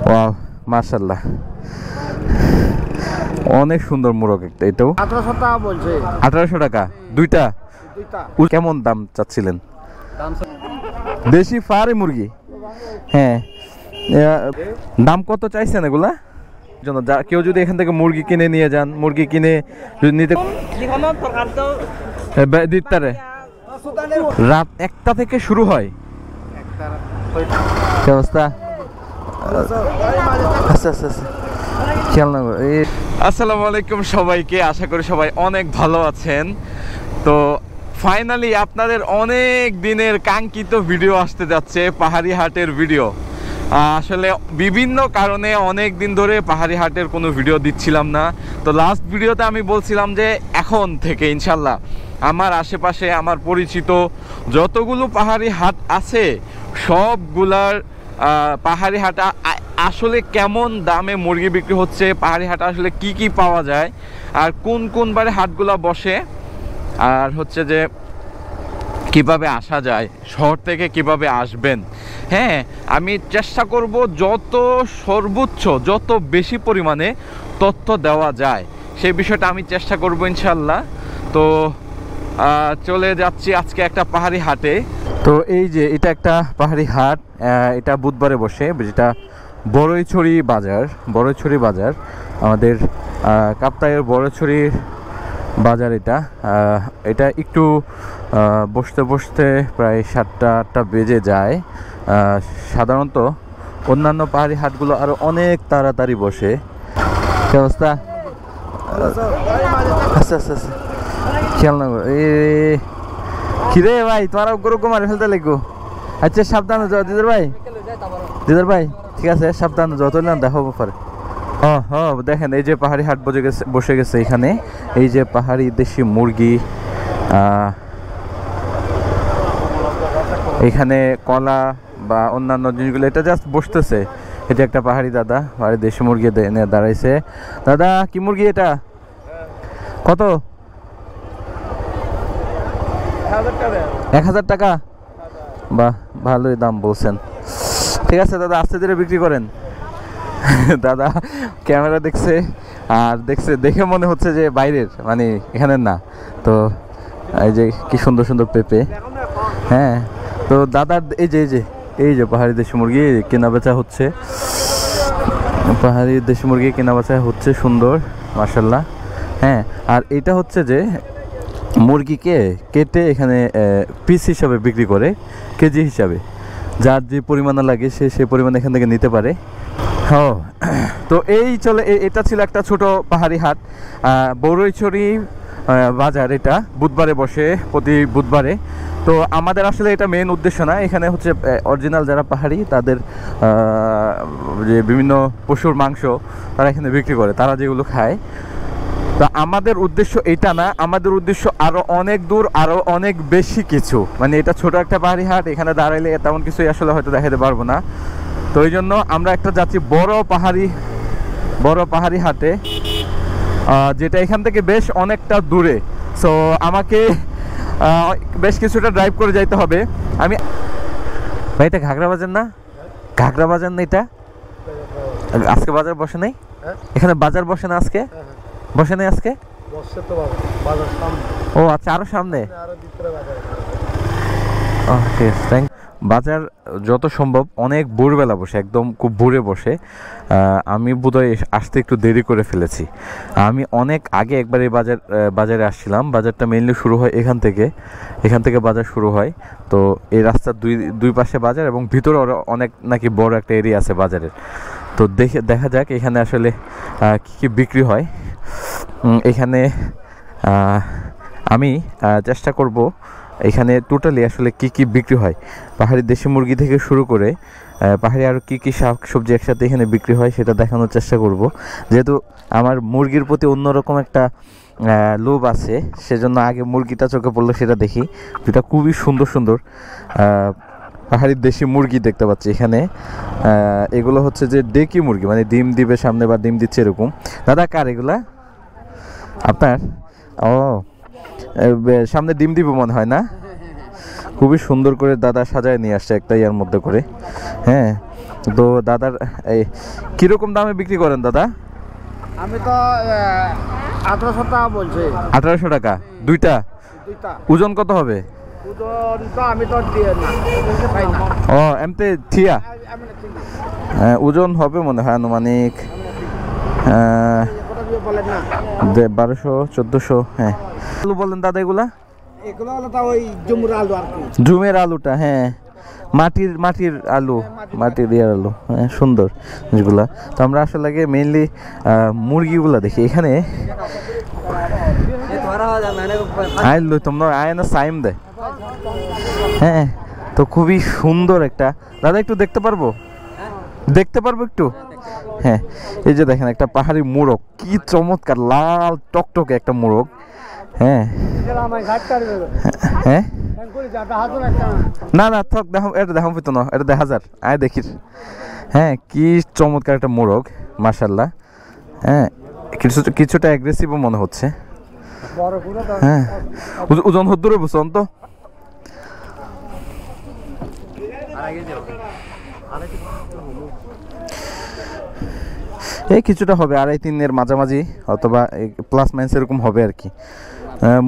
Wow মাশাআল্লাহ, অনেক সুন্দর মোরগ একটা। এটাও 1800 টাকা বলছে। 1800 টাকা দুইটা? কেমন দাম চাচ্ছিলেন? দেশি ফার্মি মুরগি, হ্যাঁ। দাম কত চাইছেন এগুলা? কেউ যদি এখান থেকে মুরগি কিনে নিয়ে যান, মুরগি কিনে যদি নিতে দিতে রাত 1টা থেকে শুরু হয়। কি অবস্থা? আচ্ছা আচ্ছা আচ্ছা, খেয়াল না। আসসালামু আলাইকুম সবাইকে, আশা করি সবাই অনেক ভালো আছেন। তো ফাইনালি আপনাদের অনেক দিনের কাঙ্ক্ষিত ভিডিও আসতে যাচ্ছে, পাহাড়ি হাটের ভিডিও। আসলে বিভিন্ন কারণে অনেক দিন ধরে পাহাড়ি হাটের কোনো ভিডিও দিচ্ছিলাম না। তো লাস্ট ভিডিওতে আমি বলছিলাম যে এখন থেকে ইনশাল্লাহ আমার আশেপাশে আমার পরিচিত যতগুলো পাহাড়ি হাট আছে সবগুলার পাহাড়ি হাটা আসলে কেমন দামে মুরগি বিক্রি হচ্ছে, পাহাড়ি হাটে আসলে কি কি পাওয়া যায়, আর কোন কোন বারে হাটগুলা বসে, আর হচ্ছে যে কিভাবে আসা যায়, শহর থেকে কিভাবে আসবেন। হ্যাঁ, আমি চেষ্টা করব যত সর্বোচ্চ যত বেশি পরিমাণে তথ্য দেওয়া যায় সেই বিষয়টা আমি চেষ্টা করব ইনশাল্লাহ। তো চলে যাচ্ছি আজকে একটা পাহাড়ি হাটে। তো এই যে এটা একটা পাহাড়ি হাট, এটা বুধবারে বসে, যেটা বড়ইছড়ি বাজার। বড়ইছড়ি বাজার আমাদের কাপ্তাইয়ের বড়ইছড়ির বাজার। এটা একটু বসতে বসতে প্রায় 7টা-8টা বেজে যায়। সাধারণত অন্যান্য পাহাড়ি হাটগুলো আরও অনেক তাড়াতাড়ি বসে। কি অবস্থা? আচ্ছা আচ্ছা আচ্ছা, খেয়াল না। কিরে ভাই, তোমার গরু মারে ফেলতে লাগবো। আচ্ছা সাবধানে যাও দিদার ভাই, দিদার ভাই ঠিক আছে, সাবধানে যাও, তুললাম দেখো পরে। হ্যাঁ দেখেন, এই যে পাহাড়ি হাট বসে গেছে এখানে। এই যে পাহাড়ি দেশি মুরগি, এখানে কলা বা অন্যান্য জিনিসগুলো, এটা জাস্ট বসতেছে। এটা একটা পাহাড়ি দাদা পাহাড়ি দেশি মুরগি এনে দাঁড়াইছে। দাদা কি মুরগি এটা? কত? 1000 টাকা? বাহ, ভালোই দাম বলছেন। ঠিক আছে দাদা, আস্তে ধীরে বিক্রি করেন। দাদা ক্যামেরা দেখছে, আর দেখে মনে হচ্ছে যে বাইরের, মানে এখানের না। তো এই যে কি সুন্দর সুন্দর পেঁপে। হ্যাঁ, তো দাদার এই যে পাহাড়ি দেশি মুরগি কেনা বেচা হচ্ছে। পাহাড়ি দেশি মুরগি কেনা বেচা হচ্ছে সুন্দর মাশাআল্লাহ। হ্যাঁ, আর এটা হচ্ছে যে মুরগিকে কেটে এখানে পিস হিসাবে বিক্রি করে, কেজি হিসাবে। যার যে পরিমাণে লাগে সে পরিমাণ এখান থেকে নিতে পারে। হ্যাঁ, তো এটা ছিল একটা ছোট পাহাড়ি হাট, বড়ইছড়ি বাজার। এটা বুধবারে বসে, প্রতি বুধবারে। তো আমাদের আসলে এটা মেন উদ্দেশ্য না, এখানে হচ্ছে অরিজিনাল যারা পাহাড়ি তাদের যে বিভিন্ন পশুর মাংস তারা এখানে বিক্রি করে, তারা যেগুলো খায়। তো আমাদের উদ্দেশ্য এটা না, আমাদের উদ্দেশ্য আরও অনেক দূর, আরও অনেক বেশি কিছু। মানে এটা ছোট একটা পাহাড়ি হাট, এখানে দাঁড়াইলে তেমন কিছুই আসলে হয়তো দেখাতে পারবো না। তো এই জন্য আমরা একটা যাচ্ছি বড় পাহাড়ি হাটে, যেটা এখান থেকে বেশ অনেকটা দূরে। সো আমাকে বেশ কিছুটা ড্রাইভ করে যাইতে হবে। আমি ভাই, এটা ঘাগড়া বাজার না? ঘাগড়া বাজার না এটা? আজকে বাজার বসে নাই এখানে? বাজার বসে না আজকে? বসে নাই আজকে? ও আচ্ছা, আরো সামনে। ওকে, থ্যাংক। বাজার যত সম্ভব অনেক ভোরবেলা বসে, একদম খুব ভোরে বসে। আমি বোধহয় আসতে একটু দেরি করে ফেলেছি। আমি অনেক আগে একবার এই বাজারে আসছিলাম। বাজারটা মেইনলি শুরু হয় এখান থেকে বাজার শুরু হয়। তো এই রাস্তার দুই পাশে বাজার, এবং ভিতরে অনেক নাকি বড় একটা এরিয়া আছে বাজারের। তো দেখা যাক এখানে আসলে কী কী বিক্রি হয়। এখানে আমি চেষ্টা করব এখানে টোটালি আসলে কি কি বিক্রি হয়, পাহাড়ি দেশি মুরগি থেকে শুরু করে পাহাড়ি আরও কী কী শাক সবজি একসাথে এখানে বিক্রি হয় সেটা দেখানোর চেষ্টা করব। যেহেতু আমার মুরগির প্রতি অন্যরকম একটা লোভ আছে, সেজন্য আগে মুরগিটা চোখে পড়লো সেটা দেখি। যেটা খুবই সুন্দর সুন্দর পাহাড়ি দেশি মুরগি দেখতে পাচ্ছি এখানে। এগুলো হচ্ছে যে ডেকি মুরগি, মানে ডিম দিবে সামনে বা ডিম দিচ্ছে এরকম। দাদা কার এগুলা? আপনার? ও, সামনে ডিম দিবে মনে হয় না? খুবই সুন্দর করে দাদা সাজায় নিয়ে আসছে একটা ইয়ার মধ্যে করে। হ্যাঁ, তো দাদার এই কিরকম দামে বিক্রি করেন দাদা? আমি তো 1800 টাকা বলছি। 1800 টাকা দুইটা? ওজন কত হবে? ওজন তো আমি তো দিয়ে না, পাই না। ও এমতে থিয়া ওজন হবে মনে হয় আনুমানিক 1200-1400। হ্যাঁ আলু বলেন দাদা এগুলা? এগুলো হলো তা ওই জুমের আলু আর কি। জুমের আলুটা, হ্যাঁ মাটির আলু, মাটির ইয়ার আলু, হ্যাঁ সুন্দর যেগুলা। তো আমরা আসলে আগে মেইনলি মুরগিগুলা দেখি এখানে। আইলো তোমরা আয় না সাইম দে। হ্যাঁ তো খুবই সুন্দর একটা, দাদা একটু দেখতে পারবো? দেখতে পারবো একটু? হ্যাঁ এই যে দেখেন একটা পাহাড়ি মোরগ, কি চমৎকার লাল টকটকে একটা মোরগ। হ্যাঁ হ্যাঁ না না থাক, দেখো এটা দেখা পেতো না, এটা দেখা যার আয় দেখির। হ্যাঁ কি চমৎকার একটা মোরগ মাশাল্লাহ। হ্যাঁ কিছুটা অ্যাগ্রেসিভও মনে হচ্ছে। হ্যাঁ ওজন হদ্দুরে বুঝছেন তো? এই কিছুটা হবে 2.5-3 মাঝামাঝি, অথবা প্লাস মাইনাস এরকম হবে আর কি।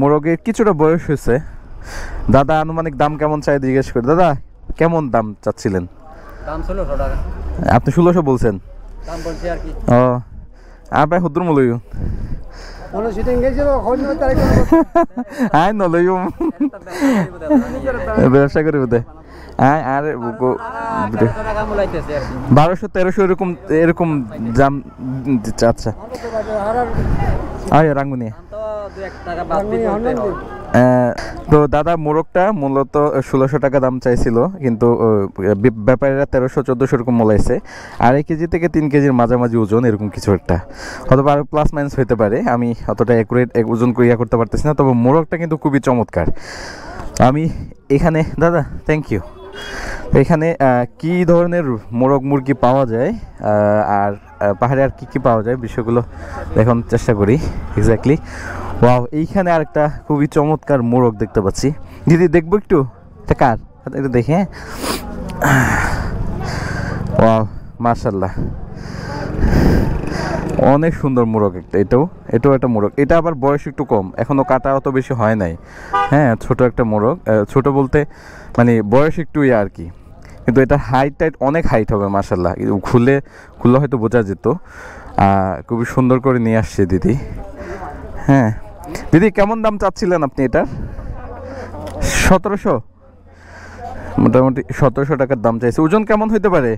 মোরগের কিছুটা বয়স হয়েছে। দাদা আনুমানিক দাম কেমন চাই জিজ্ঞেস করি। দাদা কেমন দাম চাচ্ছিলেন? দাম 1600 টাকা। আপনি 1600 বলছেন? দাম বলছি আর কি। ও আর ভাই হুদ্র মলইউ কোন সিটিং গেছিল কোন তারিখ আই নলইউ ব্যবসা করি বদে। হ্যাঁ আর 1200-1300 এরকম এরকম দাম। আচ্ছা আয় রাঙ্গুনি। তো দাদা মোরগটা মূলত 1600 টাকা দাম চাইছিল, কিন্তু ব্যাপারীরা 1300-1400 এরকম মোলাইছে। 2.5 কেজি থেকে 3 কেজির মাঝামাঝি ওজন এরকম কিছু একটা, অথবা আরো প্লাস মাইনাস হইতে পারে। আমি অতটা অ্যাকুরেট ওজন করিয়া করতে পারতেছি না, তবে মোরগটা কিন্তু খুবই চমৎকার। আমি এখানে দাদা থ্যাংক ইউ। এখানে কি ধরনের মোরগ মুরগি পাওয়া যায় আর পাহাড়ে আর কি পাওয়া যায় বিষয়গুলো দেখানোর চেষ্টা করি এক্স্যাক্টলি। ওয়াও এইখানে আরেকটা খুবই চমৎকার মোরগ দেখতে পাচ্ছি। দিদি দেখবো একটু? এটা কার? এটা দেখে। ওয়াও মাশাআল্লাহ অনেক সুন্দর মোরগ একটা। এটাও একটা মোরগ। এটা আবার বয়স একটু কম, এখনো কাটা অত বেশি হয় নাই। হ্যাঁ ছোট একটা মোরগ, ছোট বলতে মানে বয়স একটু আর কি, কিন্তু এটা হাইট অনেক হাইট হবে মাশাআল্লাহ। খুলে হয়তো বোঝা যেত। খুবই সুন্দর করে নিয়ে আসছে দিদি। হ্যাঁ দিদি কেমন দাম চাচ্ছিলেন আপনি এটার? 1700, মোটামুটি 1700 টাকার দাম চাইছে। ওজন কেমন হইতে পারে?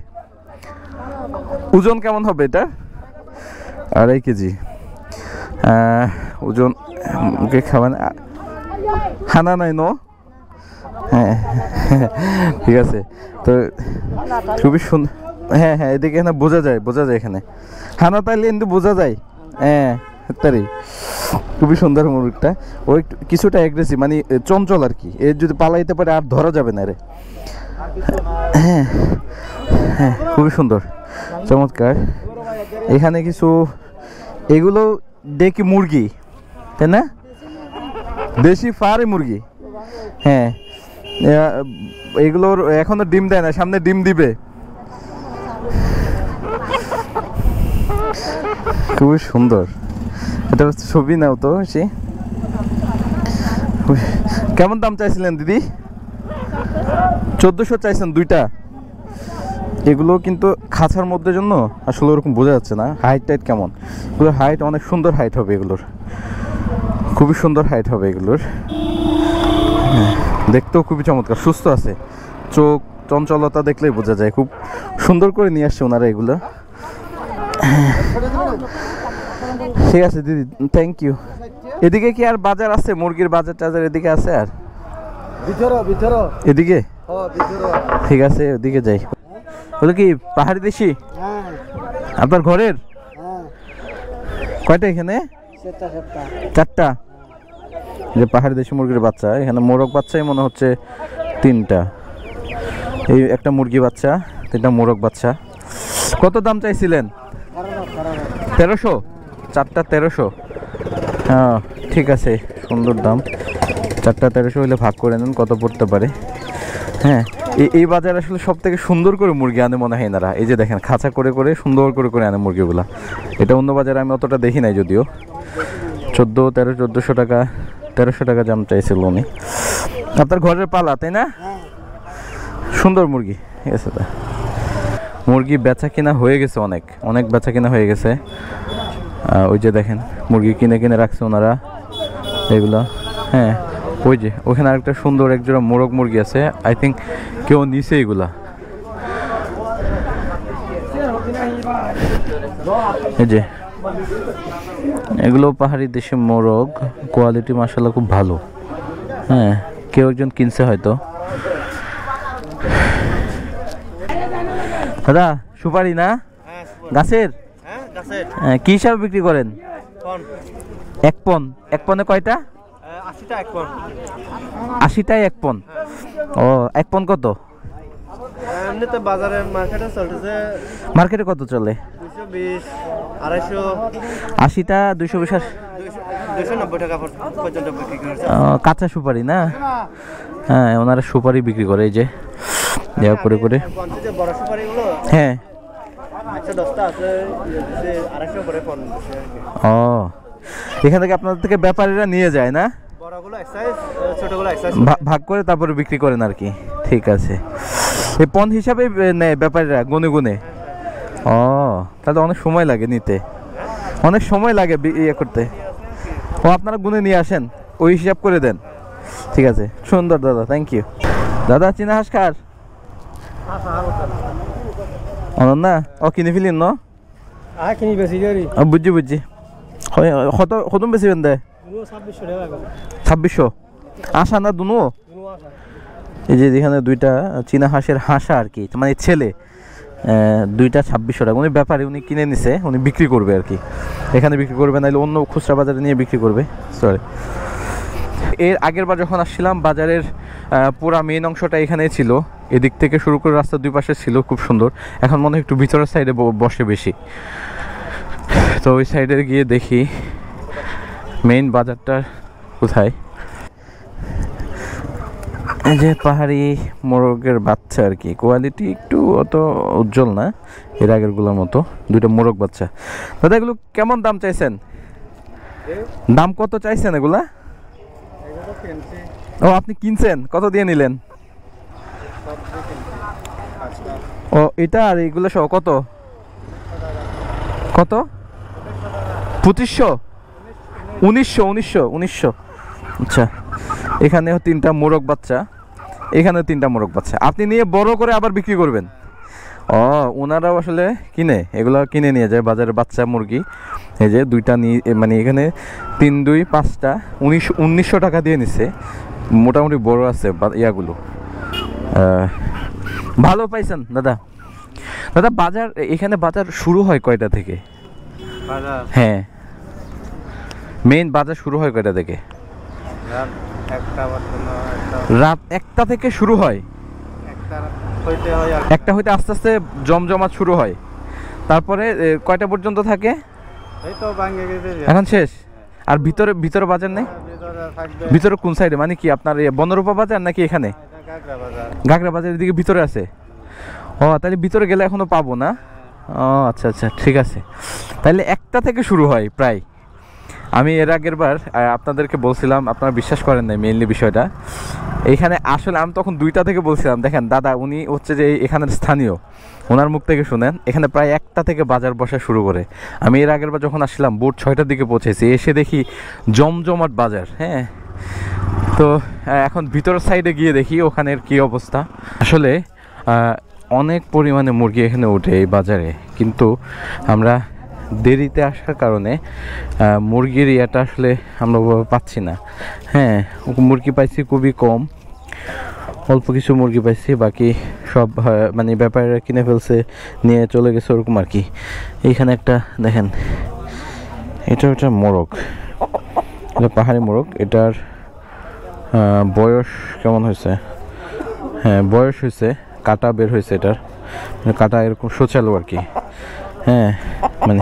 ওজন কেমন হবে এটা? 2.5 কেজি ওজন। মুখে খাবেন খানা নাই ন? হ্যাঁ ঠিক আছে। তো খুবই সুন্দর। হ্যাঁ হ্যাঁ এদিকে এখানে বোঝা যায় এখানে খানা তাইলে কিন্তু বোঝা যায়। হ্যাঁ তারি খুবই সুন্দর মুরগটা। ওই কিছুটা অ্যাগ্রেসিভ মানে চঞ্চল আর কি। এর যদি পালাইতে পারে আর ধরা যাবে না রে। হ্যাঁ হ্যাঁ খুবই সুন্দর চমৎকার। এখানে কিছু এগুলো দেখি মুরগি, তাই না? দেশি ফার্মি মুরগি। হ্যাঁ এগুলোর এখনো ডিম দেয় না, সামনে ডিম দিবে। খুবই সুন্দর। এটা ছবি নাও তো সে। কেমন দাম চাইছিলেন দিদি? 1400 চাইছেন দুইটা। এগুলো কিন্তু খাঁচার মধ্যে জন্য আসলে ওরকম বোঝা যাচ্ছে না হাইট টাইট কেমন। এগুলোর হাইট অনেক সুন্দর হাইট হবে, এগুলোর খুবই সুন্দর হাইট হবে এগুলোর। দেখতেও খুবই চমৎকার, সুস্থ আছে। চোখ চঞ্চলতা দেখলেই বোঝা যায়। খুব সুন্দর করে নিয়ে আসছে ওনারা এগুলো। ঠিক আছে দিদি থ্যাংক ইউ। এদিকে কি আর বাজার আছে? মুরগির বাজার টাজার এদিকে আছে? আর এদিকে ঠিক আছে ওদিকে যাই। বলে কি পাহাড়ি দেশি আপনার ঘরের? কয়টা এখানে? 4টা। যে পাহাড়ি দেশি মুরগির বাচ্চা, এখানে মোরগ বাচ্চাই মনে হচ্ছে 3টা। এই একটা মুরগি বাচ্চা, 3টা মোরগ বাচ্চা। কত দাম চাইছিলেন? 1300? 4টা 1300? হ্যাঁ ঠিক আছে সুন্দর দাম। 4টা 1300 হলে ভাগ করে নেন কত পড়তে পারে। হ্যাঁ এই বাজারে আসলে সব থেকে সুন্দর করে মুরগি আনে মনে হয় এনারা। এই যে দেখেন খাঁচা করে করে সুন্দর করে করে আনে মুরগিগুলা। এটা অন্য বাজারে আমি অতটা দেখি নাই যদিও। 1400 টাকা 1300 টাকা দাম চাইছিল উনি। আপনার ঘরের পালা তাই না? সুন্দর মুরগি, ঠিক আছে। তা মুরগি বেচা কিনা হয়ে গেছে, অনেক অনেক বেচা কিনা হয়ে গেছে। ওই যে দেখেন মুরগি কিনে কিনে রাখছে ওনারা এগুলা। হ্যাঁ, ওই যে ওখানে আরেকটা সুন্দর একজোড়া মোরগ মুরগি আছে, আই থিঙ্ক কেউ নিছে এগুলা। এই যে এগুলো পাহাড়ি দেশি মোরগ, কোয়ালিটি মাশাআল্লাহ খুব ভালো। হ্যাঁ, কেউ একজন কিনছে হয়তো। দাদা সুপারি না গাছের? কি হিসাবে বিক্রি করেন? এক পন। এক পনে কয়টা? 80টায় এক পন। ও, এক পন কত? এমনিতে বাজারে মার্কেটে চলতেছে। মার্কেটে কত চলে? 220, 250। 80টা 220, 290 টাকা পর্যন্ত বিক্রি করছে। কাঁচা সুপারি না? হ্যাঁ, ওনারা সুপারি বিক্রি করে এই যে দেওয়া করে করে। বড় সুপারিগুলো হ্যাঁ 110টা আছে, 250 করে পণ। ও, এখান থেকে আপনাদের থেকে ব্যাপারীরা নিয়ে যায় না? বড়গুলো এক সাইজ, ছোটগুলো এক সাইজ ভাগ করে তারপরে বিক্রি করেন আর কি। ঠিক আছে, এই পণ হিসাবে নেয় ব্যাপারীরা গুনে গুনে? ও, তাহলে অনেক সময় লাগে নিতে, অনেক সময় লাগে ইয়ে করতে। ও, আপনারা গুনে নিয়ে আসেন, ওই হিসাব করে দেন। ঠিক আছে, সুন্দর দাদা, থ্যাংক ইউ। দাদা চীনা হাঁস কার? অনন্যা? ও কিনে ফেলিন ন? কিনি বেশি করি। বুঝছি বুঝছি। কত কত বেশি বেন দেয়? 2600। আশা না দুনো? এই যে যেখানে দুইটা চীনা হাঁসের হাঁসা আর কি, মানে ছেলে, দুইটা 2600 টাকা। উনি ব্যাপারে উনি কিনে নিছে, উনি বিক্রি করবে আর কি, এখানে বিক্রি করবে, নাহলে অন্য খুচরা বাজারে নিয়ে বিক্রি করবে। সরি, এর আগের বার যখন আসছিলাম বাজারের পুরা মেইন অংশটা এখানেই ছিল, এদিক থেকে শুরু করে রাস্তার দুই পাশে ছিল, খুব সুন্দর। এখন মনে হয় একটু ভিতরের সাইডে বসে বেশি, তো ওই সাইডে গিয়ে দেখি মেইন বাজারটা কোথায়। এই যে পাহাড়ি মোরগের বাচ্চা আর কি, কোয়ালিটি একটু অত উজ্জ্বল না এর আগেরগুলোর মতো। দুইটা মোরগ বাচ্চা। দাদা এগুলো কেমন দাম চাইছেন? দাম কত চাইছেন এগুলা? ও, আপনি কিনছেন? কত দিয়ে নিলেন? ও, এটা আর এইগুলো সহ কত কত? 2500? 1900। আচ্ছা, এখানেও 3টা মোরগ বাচ্চা, এখানে 3টা মোরগ বাচ্চা। আপনি নিয়ে বড় করে আবার বিক্রি করবেন? ও, ওনারাও আসলে কিনে, এগুলো কিনে নিয়ে যায় বাজারে বাচ্চা মুরগি। এই যে দুইটা নিয়ে, মানে এখানে 3, 2, 5টা 1900 টাকা দিয়ে নিছে। মোটামুটি বড় আছে ইয়াগুলো। ভালো পাইছেন দাদা? দাদা বাজার, এখানে বাজার শুরু হয় কয়টা থেকে? হ্যাঁ, মেইন বাজার শুরু হয় কয়টা থেকে? রাত 1টা থেকে শুরু হয়। 1টা হইতে আস্তে আস্তে জমজমাট শুরু হয়, তারপরে কয়টা পর্যন্ত থাকে? এখন শেষ। আর ভিতরে ভিতরে বাজার নেই? ভিতরে কোন সাইডে, মানে কি আপনার বনরূপা বাজার নাকি এখানে গাগরা বাজারের দিকে ভিতরে আছে? ও, তাহলে ভিতরে গেলে এখনো পাবো না। ও আচ্ছা আচ্ছা, ঠিক আছে। তাহলে 1টা থেকে শুরু হয় প্রায়। আমি এর আগের বার আপনাদেরকে বলছিলাম, আপনারা বিশ্বাস করেন নাই মেইনলি বিষয়টা। এইখানে আসলে আমি তখন 2টা থেকে বলছিলাম। দেখেন দাদা উনি হচ্ছে যে এখানের স্থানীয়, ওনার মুখ থেকে শুনেন, এখানে প্রায় 1টা থেকে বাজার বসা শুরু করে। আমি এর আগের বার যখন আসলাম ভোর 6টার দিকে পৌঁছেছি, এসে দেখি জমজমাট বাজার। হ্যাঁ, তো এখন ভিতরের সাইডে গিয়ে দেখি ওখানের কি অবস্থা। আসলে অনেক পরিমাণে মুরগি এখানে ওঠে এই বাজারে, কিন্তু আমরা দেরিতে আসার কারণে মুরগির ইয়েটা আসলে আমরা পাচ্ছি না। হ্যাঁ, মুরগি পাইছি খুবই কম, অল্প কিছু মুরগি পাইছি, বাকি সব মানে ব্যাপারীরা কিনে ফেলছে, নিয়ে চলে গেছে ওরকম আর কি। এইখানে একটা দেখেন, এটা মোরগ, এটা পাহাড়ি মোরগ। এটার বয়স কেমন হয়েছে? হ্যাঁ, বয়স হয়েছে, কাটা বের হয়েছে, এটার কাটা এরকম সোচালো আর কি। হ্যাঁ, মানে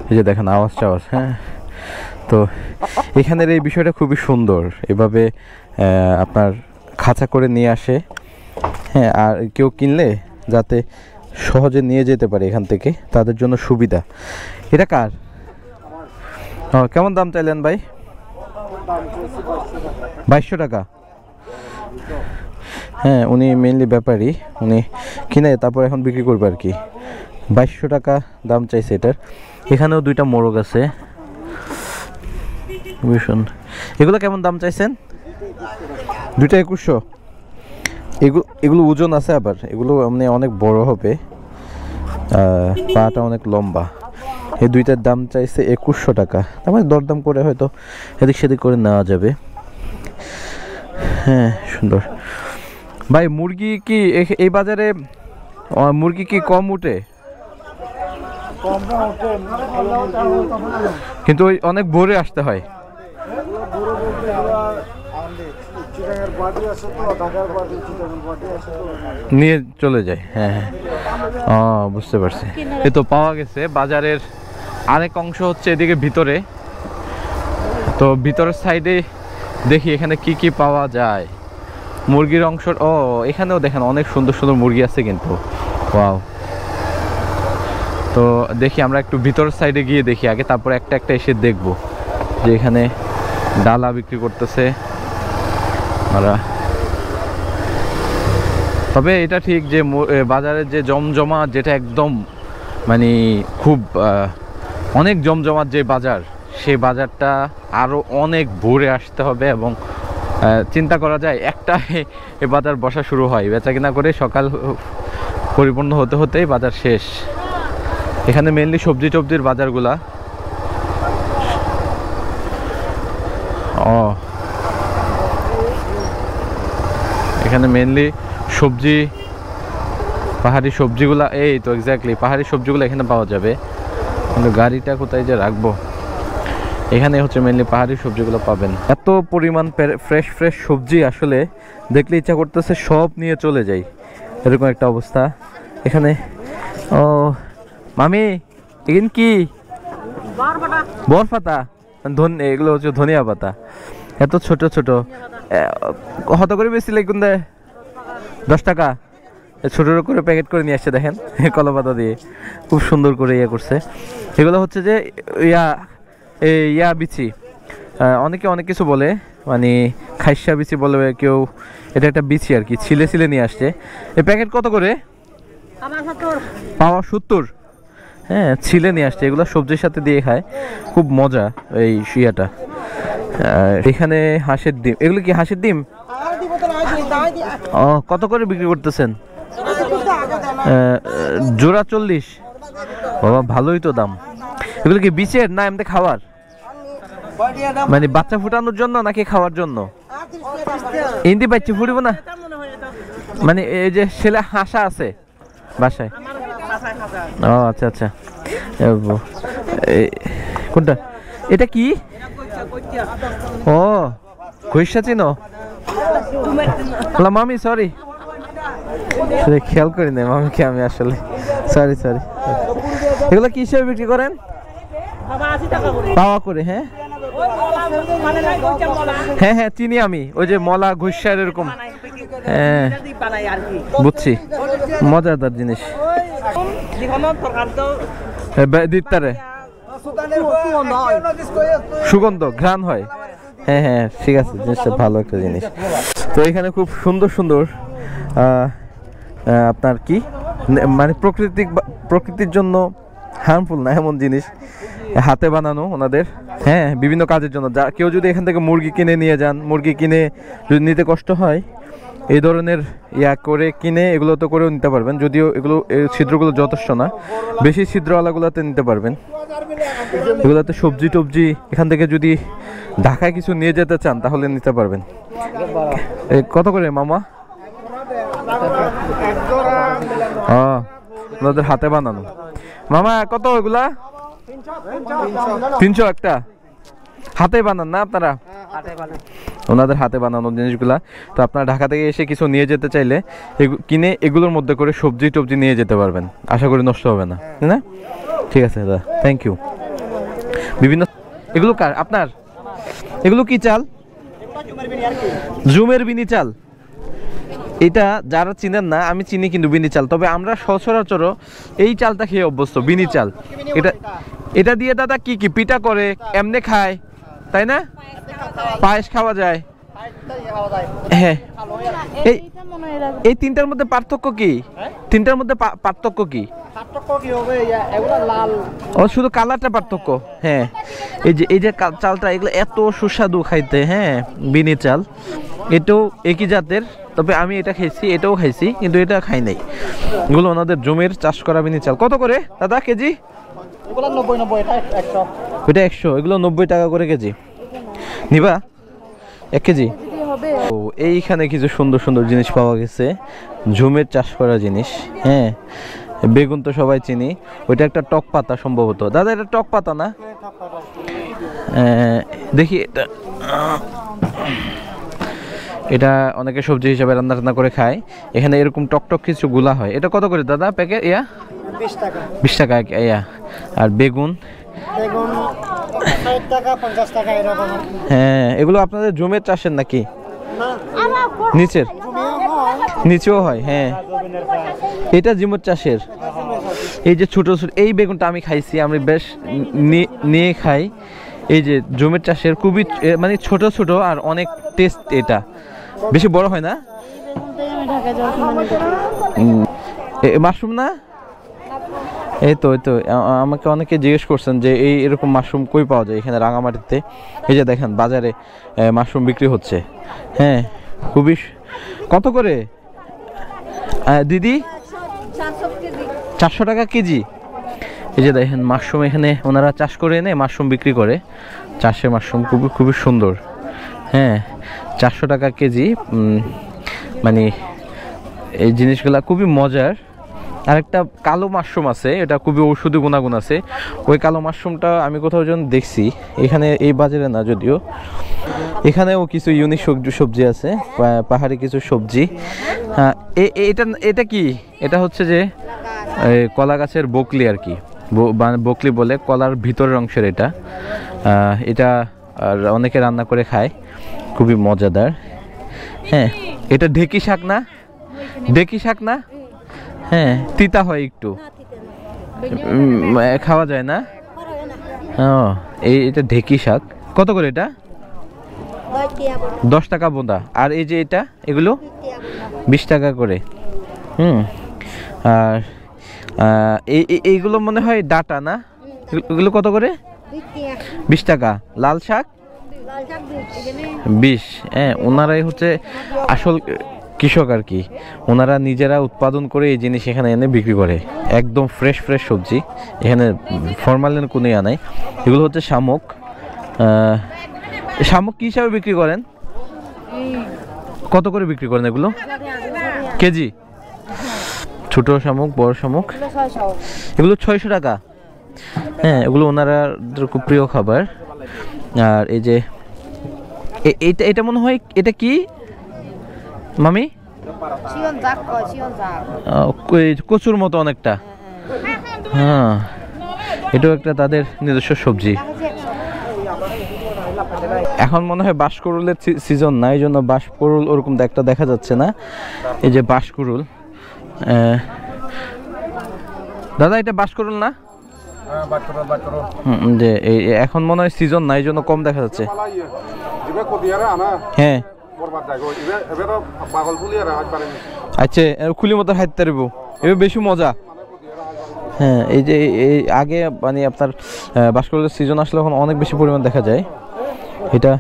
এই যে দেখেন আওয়াজ। হ্যাঁ, তো এখানের এই বিষয়টা খুবই সুন্দর, এভাবে আপনার খাঁচা করে নিয়ে আসে। হ্যাঁ, আর কেউ কিনলে যাতে সহজে নিয়ে যেতে পারে এখান থেকে, তাদের জন্য সুবিধা। এটা কার? কেমন দাম চাইলেন ভাই? 2200 টাকা। হ্যাঁ, উনি মেইনলি ব্যাপারী, উনি কিনে তারপর এখন বিক্রি করবে আর কি। 2200 টাকা দাম চাইছে এটার। এখানেও দুইটা মোরগ আছে ভীষণ। এগুলো কেমন দাম চাইছেন? দুইটা 2100। এগুলো ওজন আছে আবার, এগুলো মানে অনেক বড় হবে, পাটা অনেক লম্বা। এই দুইটার দাম চাইছে 2100 টাকা। তার মানে দরদাম করে হয়তো এদিক সেদিক করে নেওয়া যাবে। হ্যাঁ, সুন্দর। ভাই মুরগি কি এই বাজারে মুরগি কি কম উঠে? কিন্তু ওই অনেক ভোরে আসতে হয়। নিয়ে চলে যায়। হ্যাঁ হ্যাঁ, বুঝতে পারছি। এ তো পাওয়া গেছে। বাজারের আরেক অংশ হচ্ছে এদিকে ভিতরে, তো ভিতরের সাইডে দেখি এখানে কি কি পাওয়া যায়। মুরগির অংশ, এখানেও দেখেন অনেক সুন্দর সুন্দর মুরগি আছে কিন্তু। ওয়াও। তো দেখি আমরা একটু ভিতরের সাইডে গিয়ে দেখি আগে, তারপর একটা একটা এসে দেখব যে এখানে ডালা বিক্রি করতেছে ওরা। তবে এটা ঠিক যে বাজারের যে জমজমাট, যেটা একদম মানে খুব অনেক জমজমাট যে বাজার, সেই বাজারটা আরও অনেক ভোরে আসতে হবে। এবং চিন্তা করা যায় একটা এ বাজার বসা শুরু হয়, বেচা কিনা করে সকাল পরিপূর্ণ হতে হতেই বাজার শেষ। এখানে মেনলি সবজি টবজির বাজারগুলা। এখানে মেনলি সবজি, পাহাড়ি সবজিগুলা, এই তো এক্স্যাক্টলি পাহাড়ি সবজিগুলো এখানে পাওয়া যাবে। কিন্তু গাড়িটা কোথায় যে রাখবো? এখানে হচ্ছে মেনলি পাহাড়ি সবজিগুলো পাবেন। এত পরিমাণ ফ্রেশ ফ্রেশ সবজি, আসলে দেখলে ইচ্ছা করতেছে সব নিয়ে চলে যাই, এরকম একটা অবস্থা এখানে। মামি এখানে কি? বরপাতা। এগুলো হচ্ছে ধনিয়া পাতা। এত ছোট ছোট, কত করে বেশি লাগুন দেয়? 10 টাকা। ছোট করে প্যাকেট করে নিয়ে আসছে দেখেন, কলা পাতা দিয়ে খুব সুন্দর করে ইয়ে করছে। এগুলো হচ্ছে যে ইয়া বিচি, অনেকে অনেক কিছু বলে, মানে খাইসা বিচি বলে কেউ। এটা একটা বিচি আর কি, ছিলে ছিলে নিয়ে আসছে। এই প্যাকেট কত করে? পাওয়া 70। হ্যাঁ, ছিলে নিয়ে আসছে। এগুলো সবজির সাথে দিয়ে খায়, খুব মজা এই ইয়াটা। এখানে হাঁসের ডিম। এগুলো কি হাঁসের ডিম? কত করে বিক্রি করতেছেন? জোড়া 40। বাবা, ভালোই তো দাম। এগুলো কি বিচের না এমনি খাওয়ার? মানে বাচ্চা ফুটানোর জন্য নাকি খাওয়ার জন্য? ইন্দি বাচ্চা ফুটবো না, মানে এই যে ছেলে হাঁসা আছে বাসায়। আচ্ছা আচ্ছা। কোনটা এটা? কি ঘইষা চিনো? মামি সরি, খেয়াল করি না মামিকে আমি, আসলে সরি সরি। এগুলো কি হিসেবে বিক্রি করেন? পাওয়া করে। হ্যাঁ হ্যাঁ হ্যাঁ, চিনি আমি। ওই যে মলা ঘুষার এরকম। হ্যাঁ বুঝছি, মজাদার জিনিস। সুগন্ধ ঘ্রাণ হয়। হ্যাঁ হ্যাঁ, ঠিক আছে, জিনিসটা ভালো একটা জিনিস। তো এখানে খুব সুন্দর সুন্দর আপনার কি মানে প্রকৃতির জন্য হার্মফুল না এমন জিনিস হাতে বানানো ওনাদের। হ্যাঁ, বিভিন্ন কাজের জন্য। কেউ যদি এখান থেকে মুরগি কিনে নিয়ে যান, মুরগি কিনে যদি নিতে কষ্ট হয়, এই ধরনের করে কিনে এগুলো তো করেও নিতে পারবেন। যদিও এগুলো ছিদ্রগুলো যথেষ্ট না, বেশি ছিদ্রওয়ালাগুলোতে নিতে পারবেন। এগুলোতে সবজি টবজি এখান থেকে যদি ঢাকায় কিছু নিয়ে যেতে চান তাহলে নিতে পারবেন। কত করে মামা? ওনাদের হাতে বানানো। মামা কত এগুলা? 300 একটা। হাতে বানান না আপনারা? ওনাদের হাতে বানানো জিনিসগুলা। তো আপনারা ঢাকা থেকে এসে কিছু নিয়ে যেতে চাইলে কিনে এগুলোর মধ্যে করে সবজি টবজি নিয়ে যেতে পারবেন, আশা করি নষ্ট হবে না, তাই না? ঠিক আছে দাদা, থ্যাংক ইউ। বিভিন্ন এগুলো কার? আপনার? এগুলো কি চাল? জুমের বিনি চাল। এটা যারা চিনেন না, আমি চিনি কিন্তু বিনি চাল, তবে আমরা সচরাচর এই চালটা খেয়ে অভ্যস্ত, বিনি চাল। এটা এটা দিয়ে দাদা কি কি পিঠা করে, এমনি খায় তাই না? পায়েস খাওয়া যায়। হ্যাঁ, এই তিনটার মধ্যে পার্থক্য কি? তিনটার মধ্যে পার্থক্য কি? ও শুধু কালারটা পার্থক্য। হ্যাঁ, এই যে চালটা, এগুলো এত সুস্বাদু খাইতে। হ্যাঁ, বিনি চাল এটাও একই জাতের, তবে আমি এটা খাইছি, এটাও খাইছি, কিন্তু এটা খাই নাই। এগুলো ওনাদের জমির চাষ করা বিনি চাল। কত করে দাদা কেজি? এটা 100, এগুলো 90 টাকা করে কেজি। নিবা 1 কেজি? ও, এইখানে কিছু সুন্দর সুন্দর জিনিস পাওয়া গেছে, জমির চাষ করা জিনিস। হ্যাঁ, বেগুন তো সবাই চিনি, ওইটা একটা টক পাতা সম্ভবত। দাদা এটা টক পাতা না? দেখি এটা, এটা অনেকে সবজি হিসাবে রান্না করে খায়। এখানে এরকম টকটক কিছু গুলা হয়। এটা কত করে দাদা প্যাকেট? 20 টাকা ইয়া। আর বেগুন? 60 টাকা 50 টাকা এরকম। হ্যাঁ, এগুলো আপনাদের জমির চাষের নাকি? নিচের? নিচেও হয়। হ্যাঁ, এটা জমির চাষের। এই যে ছোট ছোট এই বেগুনটা আমি খাইছি, আমি বেশ নিয়ে খাই। এই যে জমির চাষের, খুবই মানে ছোট ছোট আর অনেক টেস্ট। এটা বেশি বড় হয় না। মাশরুম না? এই তো আমাকে অনেকে জিজ্ঞেস করছেন যে এরকম মাশরুম কই পাওয়া যায় এখানে রাঙামাটিতে। এই যে দেখেন বাজারে মাশরুম বিক্রি হচ্ছে। হ্যাঁ, খুবই। কত করে দিদি? 400 টাকা কেজি। এই যে দেখেন মাশরুম এখানে ওনারা চাষ করে এনে মাশরুম বিক্রি করে। চাষের মাশরুম খুবই সুন্দর। হ্যাঁ, 400 টাকা কেজি। মানে এই জিনিসগুলা খুবই মজার। আরেকটা কালো মাশরুম আছে, এটা খুবই ঔষধি গুণাগুণ আছে। ওই কালো মাশরুমটা আমি কোথাও যেন দেখছি, এখানে এই বাজারে না যদিও। এখানেও কিছু ইউনিক সবজি আছে, পাহাড়ি কিছু সবজি। হ্যাঁ, এটা কি? এটা হচ্ছে যে কলা গাছের বকলি আর কি, বকলি বলে, কলার ভিতরের অংশের এটা। এটা আর অনেকে রান্না করে খায়, খুবই মজাদার। হ্যাঁ, এটা ঢেকি শাক না? ঢেকি শাক না? হ্যাঁ, তিতা হয় একটু, খাওয়া যায় না? ও, এটা ঢেকি শাক। কত করে এটা? 10 টাকা বোঁদা। আর এই যে এটা, এগুলো 20 টাকা করে। আর এইগুলো মনে হয় ডাটা না? এগুলো কত করে? 20 টাকা। লাল শাক 20। হ্যাঁ, ওনারাই হচ্ছে আসল কৃষক আর কি। ওনারা নিজেরা উৎপাদন করে এই জিনিস এখানে এনে বিক্রি করে। একদম ফ্রেশ সবজি, এখানে ফরমালিন কোনো ইয়া নাই। এগুলো হচ্ছে শামুক। শামুক কি হিসাবে বিক্রি করেন? কত করে বিক্রি করেন এগুলো কেজি? ছোট শামুক, বড় শামুক, এগুলো 600 টাকা। হ্যাঁ, এগুলো ওনারা খুব প্রিয় খাবার। আর এই যে এটা মনে হয়, এটা কি মামি? কচুর মতো অনেকটা। হ্যাঁ, এটাও একটা তাদের নিজস্ব সবজি। এখন মনে হয় বাঁশকুড়ুলের সিজন না, এই জন্য বাঁশকুড়ুল ওরকম একটা দেখা যাচ্ছে না। এই যে বাঁশকুড়ুল। দাদা এটা বাঁশকুড়ুল না? যে এখন মনে হয় সিজন না, এই জন্য কম দেখা যাচ্ছে। হ্যাঁ, আচ্ছা, খুলি মতো হাইতে পারব, এবার বেশি মজা। হ্যাঁ, এই যে আগে মানে আপনার বাঁশকুড়ুলের সিজন আসলে এখন অনেক বেশি পরিমাণ দেখা যায়। এটা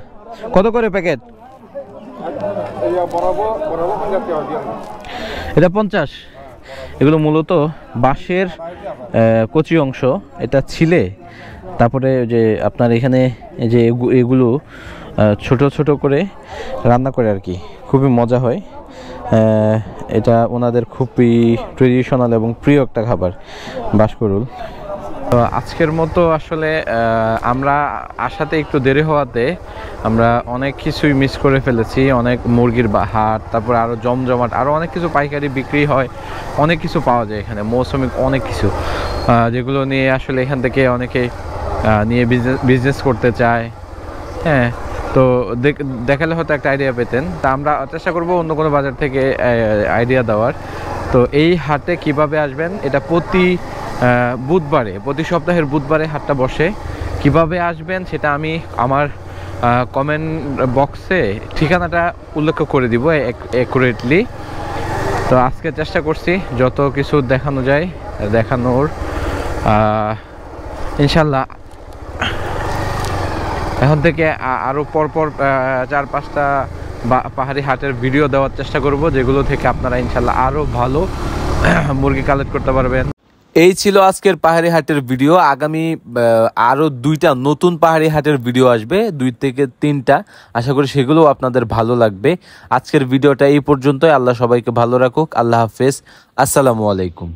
কত করে প্যাকেট? এটা 50। এগুলো মূলত বাঁশের কচি অংশ, এটা ছিলে তারপরে যে আপনার এখানে এই যে এগুলো ছোট ছোট করে রান্না করে আর কি, খুবই মজা হয়। এটা ওনাদের খুবই ট্রেডিশনাল এবং প্রিয় একটা খাবার বাঁশকুড়ুল। তো আজকের মতো আসলে আমরা আসাতে একটু দেরি হওয়াতে আমরা অনেক কিছুই মিস করে ফেলেছি। অনেক মুরগির হাট, তারপর আরও জমজমাট, আরও অনেক কিছু পাইকারি বিক্রি হয়, অনেক কিছু পাওয়া যায় এখানে, মৌসুমি অনেক কিছু, যেগুলো নিয়ে আসলে এখান থেকে অনেকে নিয়ে বিজনেস করতে চায়। হ্যাঁ, তো দেখালে হয়তো একটা আইডিয়া পেতেন। তা আমরা চেষ্টা করব অন্য কোনো বাজার থেকে আইডিয়া দেওয়ার। তো এই হাটে কিভাবে আসবেন, এটা প্রতি বুধবারে, প্রতি সপ্তাহের বুধবারে হাটটা বসে। কিভাবে আসবেন সেটা আমি আমার কমেন্ট বক্সে ঠিকানাটা উল্লেখ করে দিব অ্যাকুরেটলি। তো আজকে চেষ্টা করছি যত কিছু দেখানো যায় দেখানোর, ইনশাল্লাহ এখন থেকে আরও পরপর 4-5টা পাহাড়ি হাটের ভিডিও দেওয়ার চেষ্টা করব, যেগুলো থেকে আপনারা ইনশাল্লাহ আরও ভালো মুরগি কালেক্ট করতে পারবেন। এই ছিল আজকের পাহাড়ি হাটের ভিডিও। আগামী আরও 2টা নতুন পাহাড়ি হাটের ভিডিও আসবে, 2 থেকে 3টা। আশা করি সেগুলোও আপনাদের ভালো লাগবে। আজকের ভিডিওটা এই পর্যন্তই। আল্লাহ সবাইকে ভালো রাখুক। আল্লাহ হাফেজ। আসসালামু আলাইকুম।